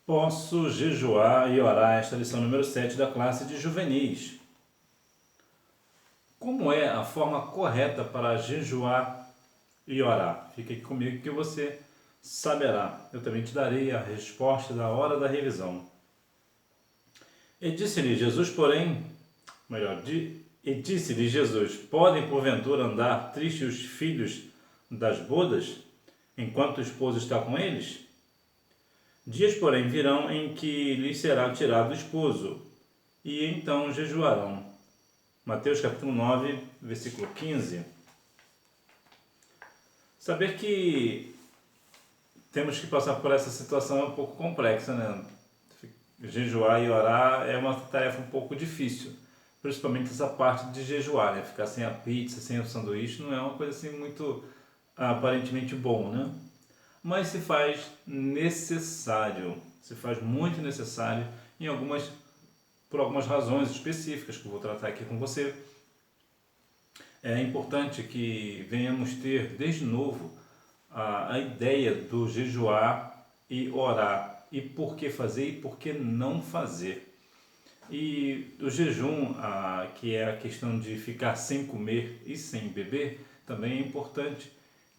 Posso jejuar e orar? Esta é a lição número 7 da classe de juvenis. Como é a forma correta para jejuar e orar? Fica aqui comigo que você saberá. Eu também te darei a resposta da hora da revisão. E disse-lhe Jesus, podem porventura andar tristes os filhos das bodas, enquanto o esposo está com eles? Dias, porém, virão em que lhes será tirado o esposo, e então jejuarão. Mateus capítulo 9, versículo 15. Saber que temos que passar por essa situação é um pouco complexa, né? Jejuar e orar é uma tarefa um pouco difícil, principalmente essa parte de jejuar, né? Ficar sem a pizza, sem o sanduíche, não é uma coisa assim muito aparentemente bom, né? Mas se faz necessário, se faz muito necessário por algumas razões específicas que eu vou tratar aqui com você. É importante que venhamos ter desde novo a ideia do jejuar e orar, e por que fazer e por que não fazer. E o jejum, que é a questão de ficar sem comer e sem beber, também é importante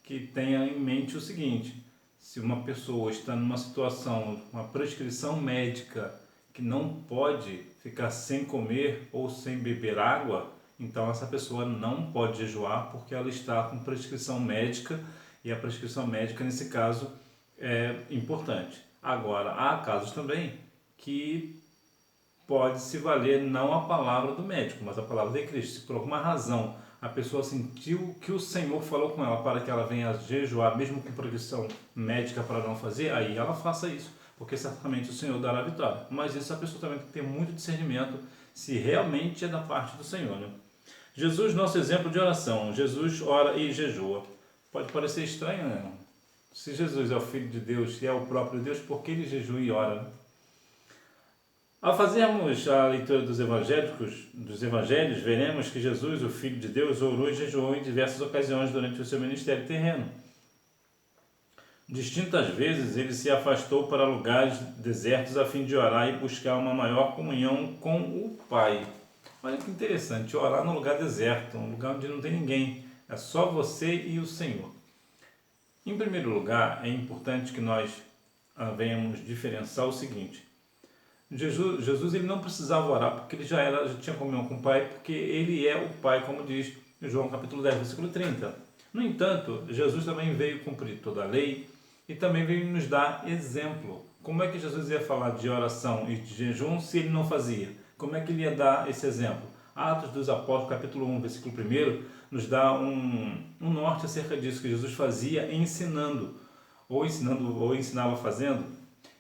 que tenha em mente o seguinte: se uma pessoa está numa situação, uma prescrição médica que não pode ficar sem comer ou sem beber água, então essa pessoa não pode jejuar porque ela está com prescrição médica, e a prescrição médica nesse caso é importante. Agora, há casos também que pode se valer não a palavra do médico, mas a palavra de Cristo. Se por alguma razão a pessoa sentiu que o Senhor falou com ela para que ela venha jejuar, mesmo com prescrição médica para não fazer, aí ela faça isso, porque certamente o Senhor dará a vitória. Mas isso a pessoa também tem que ter muito discernimento se realmente é da parte do Senhor, né? Jesus, nosso exemplo de oração. Jesus ora e jejua. Pode parecer estranho, né? Se Jesus é o Filho de Deus e é o próprio Deus, por que ele jejua e ora? Ao fazermos a leitura dos evangelhos, veremos que Jesus, o Filho de Deus, orou e jejuou em diversas ocasiões durante o seu ministério terreno. Distintas vezes ele se afastou para lugares desertos a fim de orar e buscar uma maior comunhão com o Pai. Olha que interessante, orar num lugar deserto, um lugar onde não tem ninguém, é só você e o Senhor. Em primeiro lugar, é importante que nós venhamos diferenciar o seguinte: Jesus ele não precisava orar porque ele já tinha comunhão com o Pai, porque ele é o Pai, como diz em João capítulo 10, versículo 30. No entanto, Jesus também veio cumprir toda a lei e também veio nos dar exemplo. Como é que Jesus ia falar de oração e de jejum se ele não fazia? Como é que ele ia dar esse exemplo? Atos dos Apóstolos, capítulo 1, versículo 1, nos dá um norte acerca disso, que Jesus fazia ensinando, ou ensinava fazendo.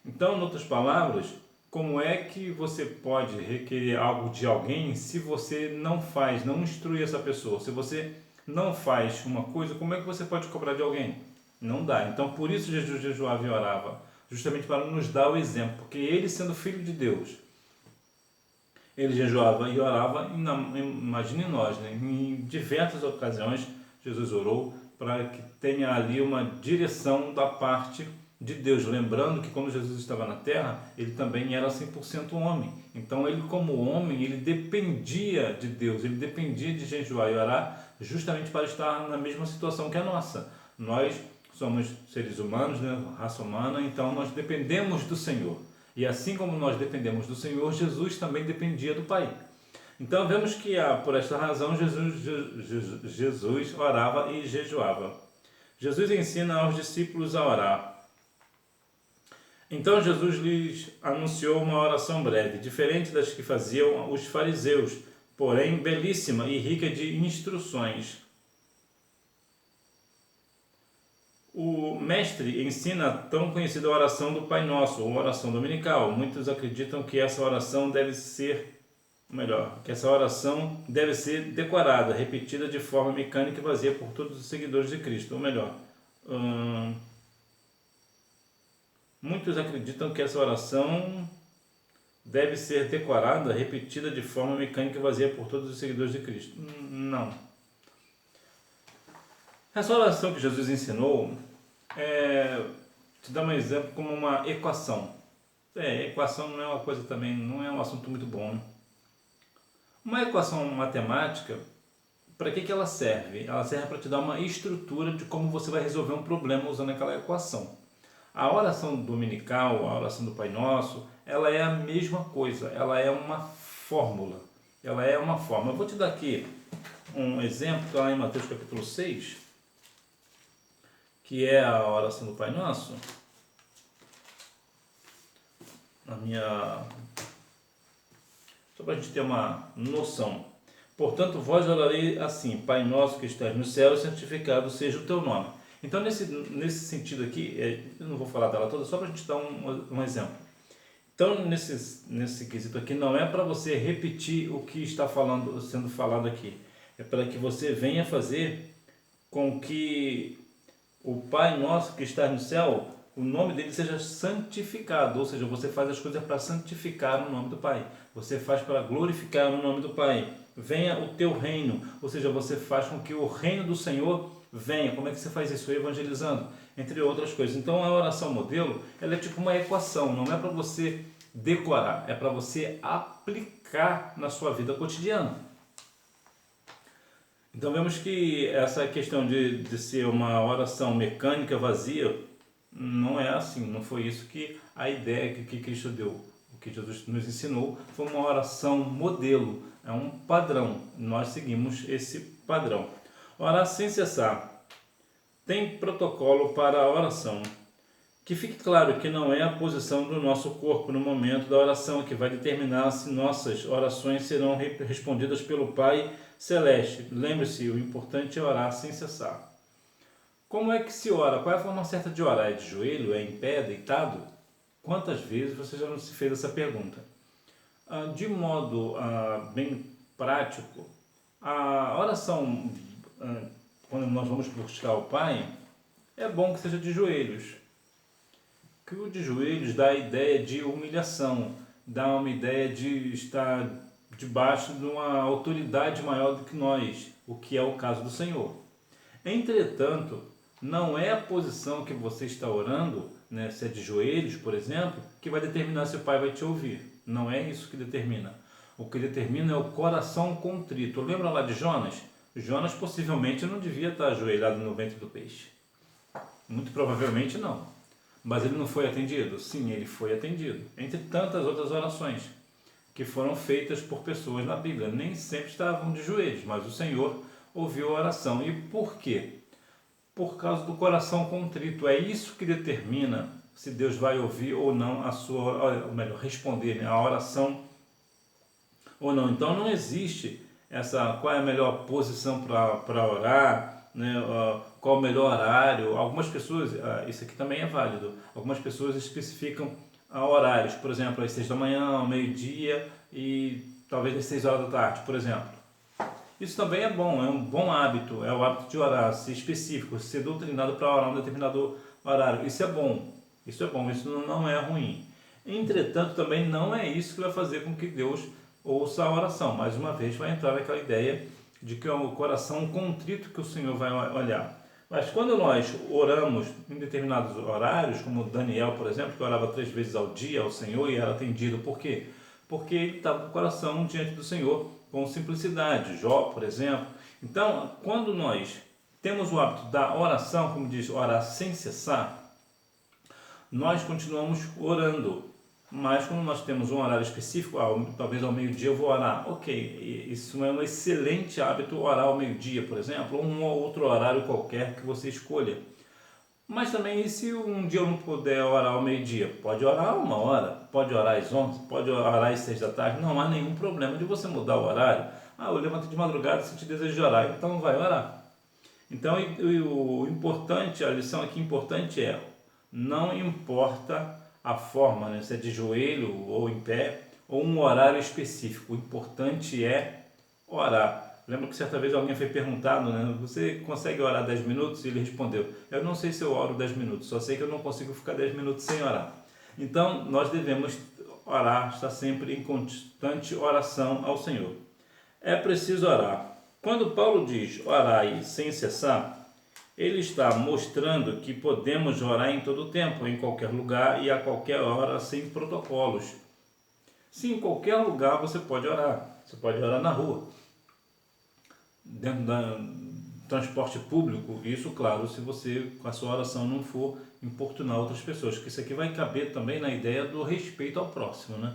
Então, em outras palavras, como é que você pode requerer algo de alguém se você não faz, não instrui essa pessoa? Se você não faz uma coisa, como é que você pode cobrar de alguém? Não dá. Então, por isso Jesus jejuava e orava, justamente para nos dar o exemplo, porque ele, sendo Filho de Deus, ele jejuava e orava, imagine nós, né? Em diversas ocasiões Jesus orou para que tenha ali uma direção da parte de Deus, lembrando que quando Jesus estava na terra, ele também era 100% homem. Então ele, como homem, ele dependia de Deus, ele dependia de jejuar e orar justamente para estar na mesma situação que a nossa. Nós somos seres humanos, né? Raça humana, então nós dependemos do Senhor. E assim como nós dependemos do Senhor, Jesus também dependia do Pai. Então vemos que por esta razão Jesus orava e jejuava. Jesus ensina aos discípulos a orar. Então Jesus lhes anunciou uma oração breve, diferente das que faziam os fariseus, porém belíssima e rica de instruções. O mestre ensina a tão conhecida oração do Pai Nosso, ou oração dominical. Muitos acreditam que essa oração deve ser decorada, repetida de forma mecânica e vazia por todos os seguidores de Cristo. Ou melhor, muitos acreditam que essa oração deve ser decorada, repetida de forma mecânica e vazia por todos os seguidores de Cristo. Não. Essa oração que Jesus ensinou te dá um exemplo como uma equação. Equação não é uma coisa também, não é um assunto muito bom, né? Uma equação matemática, para que ela serve? Ela serve para te dar uma estrutura de como você vai resolver um problema usando aquela equação. A oração dominical, a oração do Pai Nosso, ela é a mesma coisa, ela é uma fórmula. Ela é uma fórmula. Eu vou te dar aqui um exemplo, que está lá em Mateus capítulo 6, que é a oração do Pai Nosso. Só para a gente ter uma noção. Portanto, vós orareis assim: Pai nosso que estás no céu, santificado seja o teu nome. Então, nesse sentido aqui, eu não vou falar dela toda, só para a gente dar um exemplo. Então, nesse quesito aqui, não é para você repetir o que está sendo falado aqui. É para que você venha fazer com que o Pai nosso que está no céu, o nome dele seja santificado. Ou seja, você faz as coisas para santificar o nome do Pai. Você faz para glorificar o nome do Pai. Venha o teu reino. Ou seja, você faz com que o reino do Senhor venha. Como é que você faz isso? Evangelizando, entre outras coisas. Então, a oração modelo, ela é tipo uma equação. Não é para você decorar, é para você aplicar na sua vida cotidiana. Então, vemos que essa questão de ser uma oração mecânica, vazia, não é assim. Não foi isso que a ideia que Cristo deu. O que Jesus nos ensinou foi uma oração modelo, é um padrão. Nós seguimos esse padrão. Orar sem cessar. Tem protocolo para a oração. Que fique claro que não é a posição do nosso corpo no momento da oração que vai determinar se nossas orações serão respondidas pelo Pai Celeste. Lembre-se, o importante é orar sem cessar. Como é que se ora? Qual é a forma certa de orar? É de joelho? É em pé? Deitado? Quantas vezes você já não se fez essa pergunta? De modo bem prático, a oração, quando nós vamos buscar o Pai, é bom que seja de joelhos. Que o de joelhos dá a ideia de humilhação, dá uma ideia de estar debaixo de uma autoridade maior do que nós, o que é o caso do Senhor. Entretanto, não é a posição que você está orando, né, se é de joelhos, por exemplo, que vai determinar se o Pai vai te ouvir. Não é isso que determina. O que determina é o coração contrito. Lembra lá de Jonas? Jonas possivelmente não devia estar ajoelhado no ventre do peixe. Muito provavelmente não. Mas ele não foi atendido? Sim, ele foi atendido. Entre tantas outras orações que foram feitas por pessoas na Bíblia. Nem sempre estavam de joelhos, mas o Senhor ouviu a oração. E por quê? Por causa do coração contrito. É isso que determina se Deus vai ouvir ou não a sua, ou melhor, responder, né, a oração ou não. Então não existe qual é a melhor posição para orar, né, qual o melhor horário. Algumas pessoas, isso aqui também é válido, algumas pessoas especificam horários, por exemplo, às 6 da manhã, ao meio-dia e talvez às 6 horas da tarde, por exemplo. Isso também é bom, é um bom hábito, é o hábito de orar, ser específico, ser doutrinado para orar um determinado horário. Isso é bom, isso não é ruim. Entretanto, também não é isso que vai fazer com que Deus ouça a oração. Mais uma vez vai entrar aquela ideia de que é o coração contrito que o Senhor vai olhar. Mas quando nós oramos em determinados horários, como Daniel, por exemplo, que orava 3 vezes ao dia ao Senhor e era atendido, por quê? Porque ele estava com o coração diante do Senhor com simplicidade. Jó, por exemplo. Então, quando nós temos o hábito da oração, como diz, orar sem cessar, nós continuamos orando. Mas quando nós temos um horário específico, talvez ao meio-dia eu vou orar. Ok, isso é um excelente hábito, orar ao meio-dia, por exemplo, ou um ou outro horário qualquer que você escolha. Mas também, e se um dia eu não puder orar ao meio-dia? Pode orar 1 hora, pode orar às 11, pode orar às 6 da tarde. Não há nenhum problema de você mudar o horário. Eu levanto de madrugada, senti desejo de orar, então vai orar. Então, o importante, a lição aqui importante é, não importa a forma, né, se é de joelho ou em pé, ou um horário específico. O importante é orar. Lembro que certa vez alguém foi perguntado, né, você consegue orar 10 minutos? E ele respondeu, eu não sei se eu oro 10 minutos, só sei que eu não consigo ficar 10 minutos sem orar. Então, nós devemos orar, estar sempre em constante oração ao Senhor. É preciso orar. Quando Paulo diz orai sem cessar, Ele está mostrando que podemos orar em todo tempo, em qualquer lugar e a qualquer hora, sem protocolos. Sim, em qualquer lugar você pode orar. Você pode orar na rua, dentro do transporte público. Isso, claro, se você, com a sua oração, não for importunar outras pessoas. Porque isso aqui vai caber também na ideia do respeito ao próximo, né?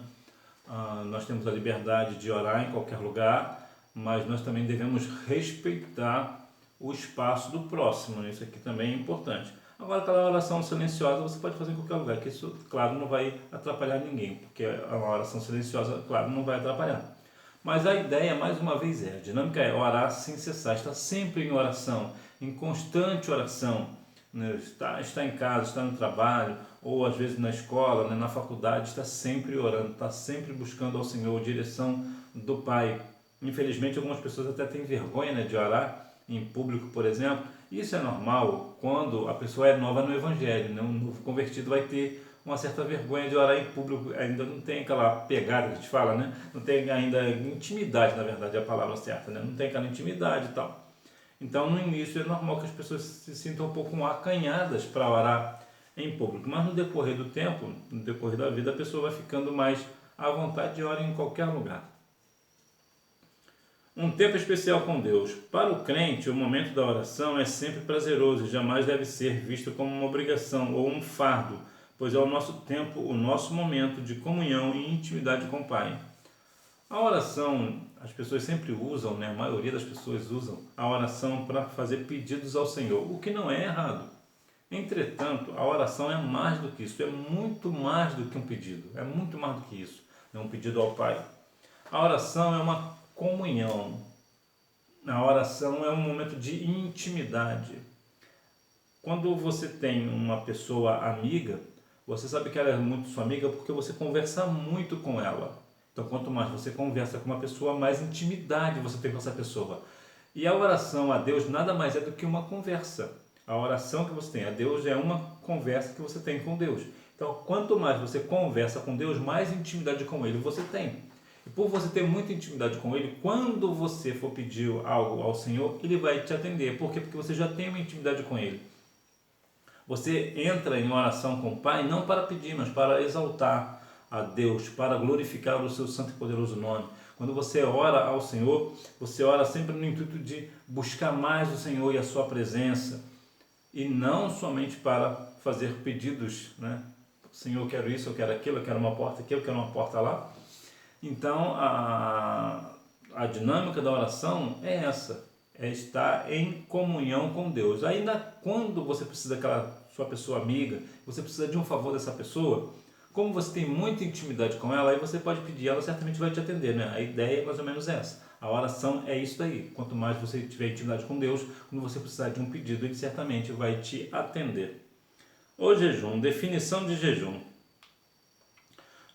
Nós temos a liberdade de orar em qualquer lugar, mas nós também devemos respeitar o espaço do próximo, né? Isso aqui também é importante. Agora, aquela oração silenciosa você pode fazer em qualquer lugar, que isso, claro, não vai atrapalhar ninguém, porque a oração silenciosa, claro, não vai atrapalhar. Mas a ideia, mais uma vez, a dinâmica é orar sem cessar, estar sempre em oração, em constante oração, né? Está em casa, está no trabalho, ou às vezes na escola, né? Na faculdade, está sempre orando, está sempre buscando ao Senhor, direção do Pai. Infelizmente, algumas pessoas até têm vergonha, né, de orar em público, por exemplo. Isso é normal quando a pessoa é nova no Evangelho, né? Um novo convertido vai ter uma certa vergonha de orar em público, ainda não tem aquela pegada que a gente fala, né? Não tem ainda intimidade, na verdade, é a palavra certa, né? Não tem aquela intimidade e tal. Então, no início é normal que as pessoas se sintam um pouco acanhadas para orar em público, mas no decorrer do tempo, no decorrer da vida, a pessoa vai ficando mais à vontade de orar em qualquer lugar. Um tempo especial com Deus. Para o crente, o momento da oração é sempre prazeroso e jamais deve ser visto como uma obrigação ou um fardo, pois é o nosso tempo, o nosso momento de comunhão e intimidade com o Pai. A oração, as pessoas sempre usam, né? A maioria das pessoas usam a oração para fazer pedidos ao Senhor, o que não é errado. Entretanto, a oração é mais do que isso, é muito mais do que um pedido, é muito mais do que isso, é um pedido ao Pai. A oração é uma comunhão, a oração é um momento de intimidade. Quando você tem uma pessoa amiga, você sabe que ela é muito sua amiga porque você conversa muito com ela. Então, quanto mais você conversa com uma pessoa, mais intimidade você tem com essa pessoa. E a oração a Deus nada mais é do que uma conversa. A oração que você tem a Deus é uma conversa que você tem com Deus. Então, quanto mais você conversa com Deus, mais intimidade com Ele você tem. E por você ter muita intimidade com Ele, quando você for pedir algo ao Senhor, Ele vai te atender. Por quê? Porque você já tem uma intimidade com Ele. Você entra em oração com o Pai não para pedir, mas para exaltar a Deus, para glorificar o seu santo e poderoso nome. Quando você ora ao Senhor, você ora sempre no intuito de buscar mais o Senhor e a sua presença, e não somente para fazer pedidos, né? Senhor, eu quero isso, eu quero aquilo, eu quero uma porta aqui, eu quero uma porta lá. Então, a dinâmica da oração é essa, é estar em comunhão com Deus. Ainda quando você precisa daquela sua pessoa amiga, você precisa de um favor dessa pessoa, como você tem muita intimidade com ela, aí você pode pedir, ela certamente vai te atender, né? A ideia é mais ou menos essa. A oração é isso daí. Quanto mais você tiver intimidade com Deus, quando você precisar de um pedido, Ele certamente vai te atender. O jejum, definição de jejum.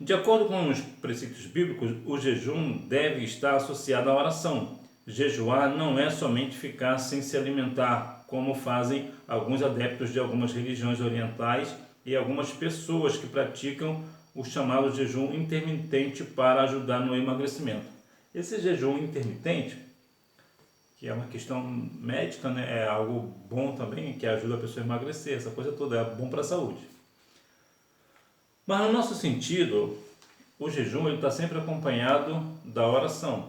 De acordo com os preceitos bíblicos, o jejum deve estar associado à oração. Jejuar não é somente ficar sem se alimentar, como fazem alguns adeptos de algumas religiões orientais e algumas pessoas que praticam o chamado jejum intermitente para ajudar no emagrecimento. Esse jejum intermitente, que é uma questão médica, né, é algo bom também, que ajuda a pessoa a emagrecer, essa coisa toda é bom para a saúde. Mas no nosso sentido, o jejum está sempre acompanhado da oração.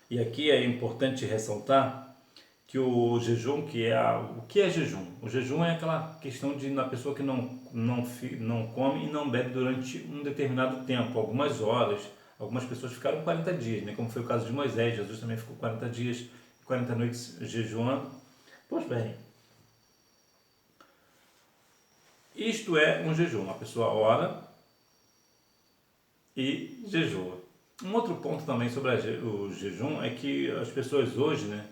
E aqui é importante ressaltar que o jejum, o que é jejum? O jejum é aquela questão de na pessoa que não come e não bebe durante um determinado tempo, algumas horas. Algumas pessoas ficaram 40 dias, né? Como foi o caso de Moisés. Jesus também ficou 40 dias, 40 noites jejuando. Pois bem, isto é um jejum. A pessoa ora e jejua. Um outro ponto também sobre o jejum é que as pessoas hoje, né,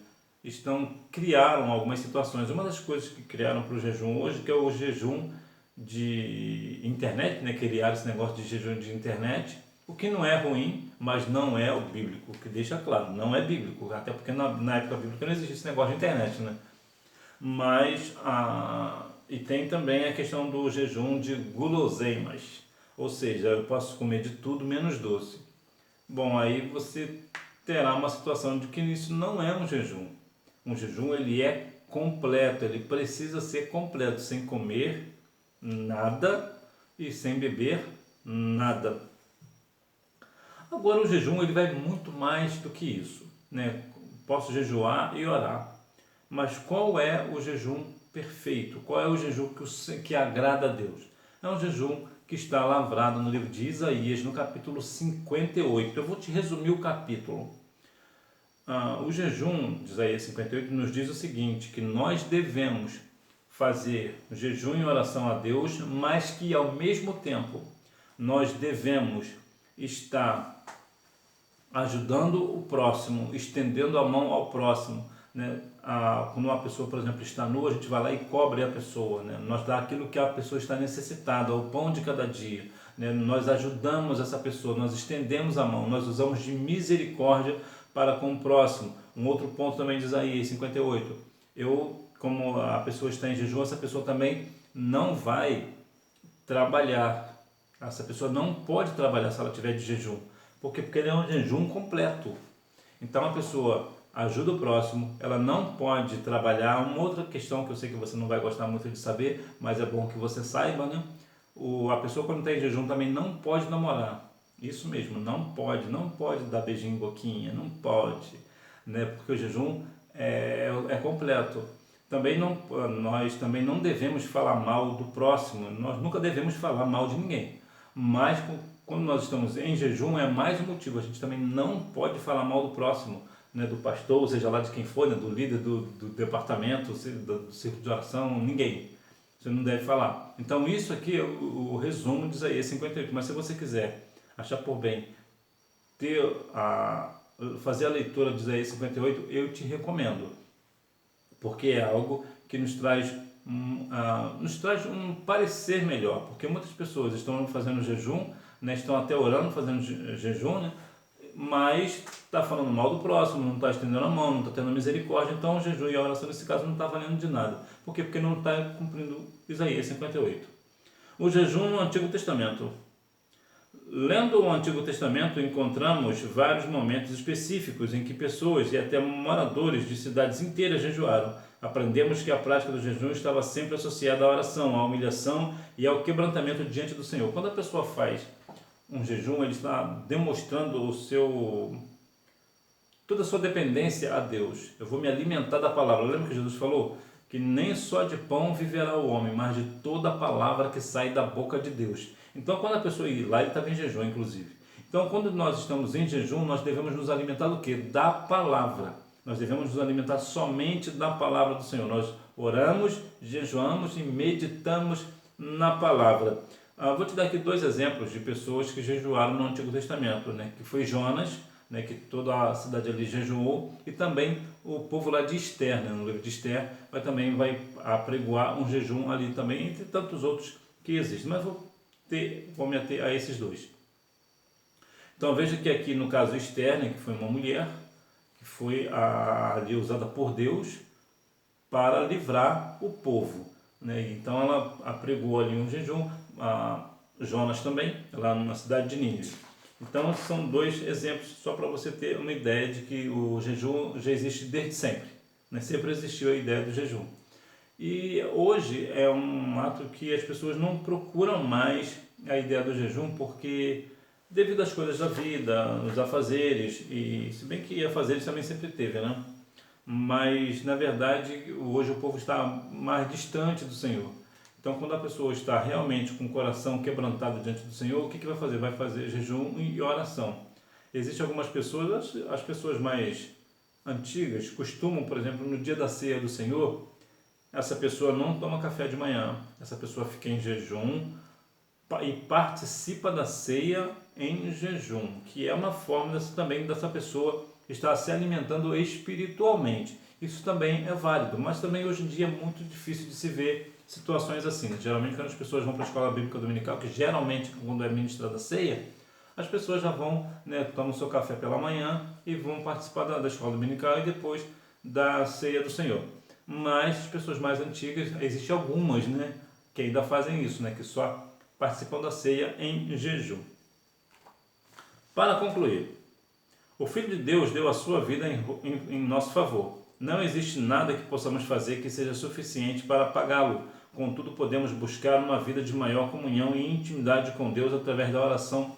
criaram algumas situações. Uma das coisas que criaram para o jejum hoje, que é o jejum de internet, né, criaram esse negócio de jejum de internet, o que não é ruim, mas não é o bíblico, o que deixa claro, não é bíblico, até porque na época bíblica não existia esse negócio de internet, né? Mas, e tem também a questão do jejum de guloseimas, ou seja, eu posso comer de tudo menos doce. Bom, aí você terá uma situação de que isso não é um jejum. Um jejum, ele é completo, ele precisa ser completo, sem comer nada e sem beber nada. Agora o jejum ele vai muito mais do que isso, né? Posso jejuar e orar, mas qual é o jejum perfeito? Qual é o jejum que agrada a Deus? É um jejum que está lavrado no livro de Isaías, no capítulo 58. Eu vou te resumir o capítulo. O jejum de Isaías 58 nos diz o seguinte, que nós devemos fazer jejum e oração a Deus, mas que ao mesmo tempo nós devemos estar ajudando o próximo, estendendo a mão ao próximo, né? Quando uma pessoa, por exemplo, está nua, a gente vai lá e cobre a pessoa, né? Nós dá aquilo que a pessoa está necessitada, o pão de cada dia, né? Nós ajudamos essa pessoa, nós estendemos a mão, nós usamos de misericórdia para com o próximo. Um outro ponto também de Isaías 58, como a pessoa está em jejum, essa pessoa também não vai trabalhar, essa pessoa não pode trabalhar se ela estiver de jejum. Por quê? Porque ele é um jejum completo. Então a pessoa ajuda o próximo, ela não pode trabalhar. Uma outra questão que eu sei que você não vai gostar muito de saber, mas é bom que você saiba, né? A pessoa quando está em jejum também não pode namorar. Isso mesmo, não pode dar beijinho em boquinha, não pode, né? Porque o jejum é completo. Nós também não devemos falar mal do próximo, nós nunca devemos falar mal de ninguém, mas quando nós estamos em jejum é mais um motivo, a gente também não pode falar mal do próximo, né, do pastor, ou seja lá de quem for, né, do líder do departamento, do círculo de oração, ninguém, você não deve falar. Então isso aqui é o resumo de Isaías 58, mas se você quiser achar por bem fazer a leitura de Isaías 58, eu te recomendo, porque é algo que nos traz um parecer melhor, porque muitas pessoas estão fazendo jejum, né, estão até orando, fazendo jejum, né, mas está falando mal do próximo, não está estendendo a mão, não está tendo misericórdia, então o jejum e a oração nesse caso não está valendo de nada. Por quê? Porque não está cumprindo Isaías 58. O jejum no Antigo Testamento. Lendo o Antigo Testamento, encontramos vários momentos específicos em que pessoas e até moradores de cidades inteiras jejuaram. Aprendemos que a prática do jejum estava sempre associada à oração, à humilhação e ao quebrantamento diante do Senhor. Quando a pessoa faz um jejum, ele está demonstrando toda a sua dependência a Deus. Eu vou me alimentar da palavra. Lembra que Jesus falou? Que nem só de pão viverá o homem, mas de toda a palavra que sai da boca de Deus. Então, quando a pessoa ir lá, ele estava em jejum, inclusive. Então, quando nós estamos em jejum, nós devemos nos alimentar do quê? Da palavra. Nós devemos nos alimentar somente da palavra do Senhor. Nós oramos, jejuamos e meditamos na palavra. Vou te dar aqui 2 exemplos de pessoas que jejuaram no Antigo Testamento, né? Que foi Jonas, né? Que toda a cidade ali jejuou, e também o povo lá de Ester, né? No livro de Ester, também vai apregoar um jejum ali também, entre tantos outros que existem. Mas vou me ater a esses 2. Então veja que aqui no caso Ester, né? Que foi uma mulher que foi ali usada por Deus para livrar o povo, né? Então ela apregou ali um jejum. Jonas também, lá na cidade de Nínive. Então são 2 exemplos só para você ter uma ideia de que o jejum já existe desde sempre, né? Sempre existiu a ideia do jejum. E hoje é um ato que as pessoas não procuram mais a ideia do jejum, porque devido às coisas da vida, os afazeres, e se bem que afazeres também sempre teve, né? Mas na verdade hoje o povo está mais distante do Senhor. Então, quando a pessoa está realmente com o coração quebrantado diante do Senhor, o que vai fazer? Vai fazer jejum e oração. Existem algumas pessoas, as pessoas mais antigas, costumam, por exemplo, no dia da ceia do Senhor, essa pessoa não toma café de manhã, essa pessoa fica em jejum e participa da ceia em jejum, que é uma forma também dessa pessoa estar se alimentando espiritualmente. Isso também é válido, mas também hoje em dia é muito difícil de se ver situações assim, né? Geralmente quando as pessoas vão para a escola bíblica dominical, que geralmente quando é ministrada a ceia, as pessoas já vão, né, tomam seu café pela manhã e vão participar da escola dominical e depois da ceia do Senhor. Mas as pessoas mais antigas, existem algumas, né, que ainda fazem isso, né, que só participam da ceia em jejum. Para concluir, o Filho de Deus deu a sua vida em nosso favor. Não existe nada que possamos fazer que seja suficiente para pagá-lo. Contudo, podemos buscar uma vida de maior comunhão e intimidade com Deus através da oração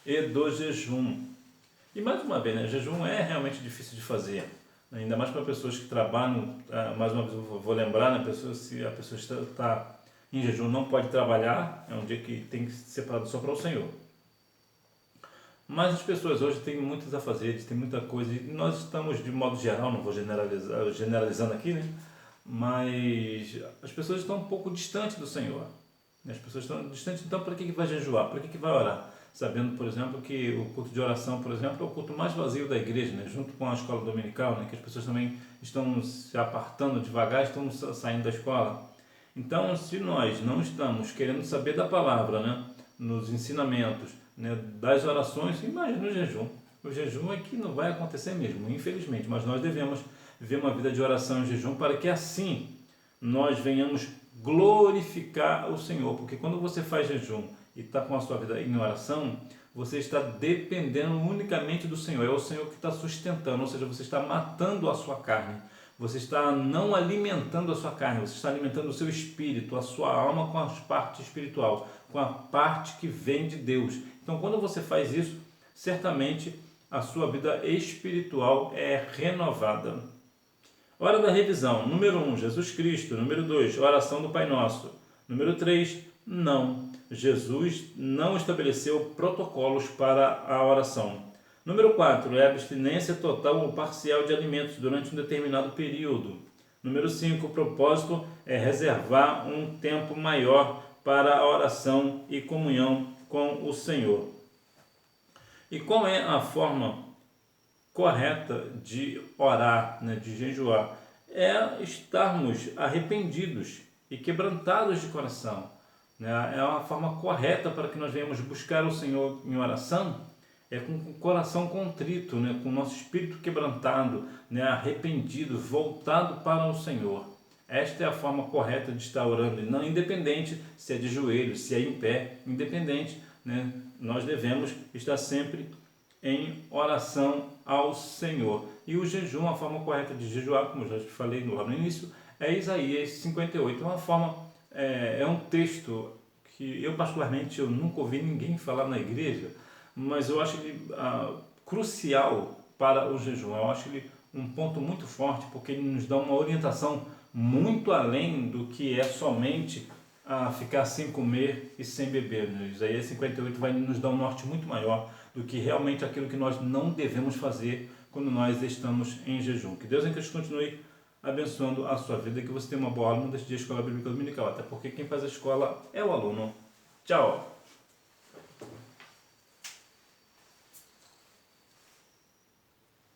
e do jejum. E mais uma vez, né, jejum é realmente difícil de fazer, ainda mais para pessoas que trabalham. Mais uma vez eu vou lembrar, né, se a pessoa está em jejum, não pode trabalhar, é um dia que tem que ser separado só para o Senhor. Mas as pessoas hoje têm muitos afazeres, têm muita coisa, e nós estamos, de modo geral, não vou generalizando aqui, né, mas as pessoas estão um pouco distantes do Senhor. As pessoas estão distantes, então para que vai jejuar? Para que vai orar? Sabendo, por exemplo, que o culto de oração, por exemplo, é o culto mais vazio da igreja, né? Junto com a escola dominical, né? Que as pessoas também estão se apartando devagar, estão saindo da escola. Então, se nós não estamos querendo saber da palavra, né? Nos ensinamentos, né? Das orações, imagina o jejum. O jejum é que não vai acontecer mesmo, infelizmente, mas nós devemos viver uma vida de oração e jejum para que assim nós venhamos glorificar o Senhor, porque quando você faz jejum e está com a sua vida em oração, você está dependendo unicamente do Senhor, é o Senhor que está sustentando, ou seja, você está matando a sua carne, você está não alimentando a sua carne, você está alimentando o seu espírito, a sua alma com a parte espiritual, com a parte que vem de Deus. Então, quando você faz isso, certamente a sua vida espiritual é renovada. Hora da revisão. Número 1, Jesus Cristo. Número 2, oração do Pai Nosso. Número 3, não. Jesus não estabeleceu protocolos para a oração. Número 4, é abstinência total ou parcial de alimentos durante um determinado período. Número 5, o propósito é reservar um tempo maior para a oração e comunhão com o Senhor. E qual é a forma correta de orar, né, de jejuar? É estarmos arrependidos e quebrantados de coração, né? É uma forma correta para que nós venhamos buscar o Senhor em oração, é com o coração contrito, né, com o nosso espírito quebrantado, né, arrependido, voltado para o Senhor. Esta é a forma correta de estar orando, não independente se é de joelhos, se é em pé, independente, né, nós devemos estar sempre em oração ao Senhor. E o jejum, a forma correta de jejuar, como eu já falei lá no início, é Isaías 58. É uma forma, é um texto que eu particularmente eu nunca ouvi ninguém falar na igreja, mas eu acho ele crucial para o jejum. Eu acho ele um ponto muito forte, porque ele nos dá uma orientação muito além do que é somente ficar sem comer e sem beber. Isaías 58 vai nos dar um norte muito maior do que realmente aquilo que nós não devemos fazer quando nós estamos em jejum. Que Deus em Cristo continue abençoando a sua vida e que você tenha uma boa aula neste dia de Escola Bíblica Dominical, até porque quem faz a escola é o aluno. Tchau!